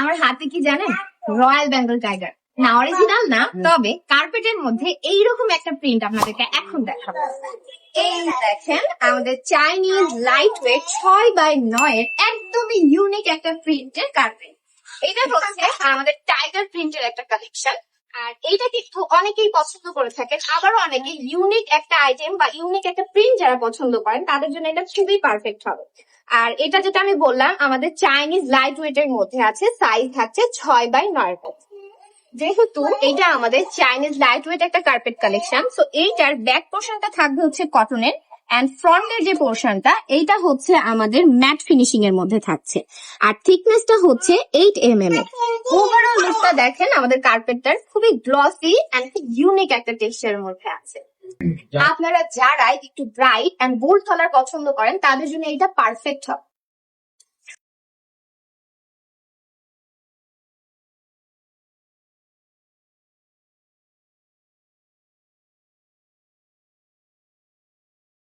আমার হাতে কি জানেন, রয়্যাল বেঙ্গল টাইগার। না অরিজিনাল না, তবে কার্পেটের মধ্যে এইরকম একটা প্রিন্ট আপনাদেরকে এখন দেখাবো। এই দেখেন আমাদের চাইনিজ লাইট ওয়েট 6x9 এর একদমই ইউনিক একটা প্রিন্টের কার্পেট। এটা হচ্ছে আমাদের টাইগার প্রিন্টের একটা কালেকশন। আর এইটা কিন্তু অনেকেই পছন্দ করে থাকেন, আবারও অনেকে ইউনিক একটা আইটেম বা ইউনিক একটা প্রিন্ট যারা পছন্দ করেন তাদের জন্য এটা খুবই পারফেক্ট হবে। আর এটা যেটা আমি বললাম আমাদের চাইনিজ লাইট ওয়েট এর মধ্যে আছে, সাইজ থাকছে 6x9। যেহেতু এটা আমাদের চাইনিজ লাইট ওয়েট একটা কার্পেট কালেকশন, তো এইটার ব্যাক পোর্শনটা থাকবে হচ্ছে কটনের, এন্ড ফ্রন্টের যে পোর্শনটা এইটা হচ্ছে আমাদের ম্যাট ফিনিশিং এর মধ্যে থাকছে। আর থিকনেসটা হচ্ছে 8 mm এর। ওভারঅল লুকটা দেখেন আমাদের কার্পেটটার খুবই গ্লসি এন্ড খুব ইউনিক একটা টেক্সচারের মধ্যে আছে। আপনারা যারা একটু ব্রাইট এন্ড বোল্ড কালার পছন্দ করেন তাদের জন্য এটা পারফেক্ট হবে।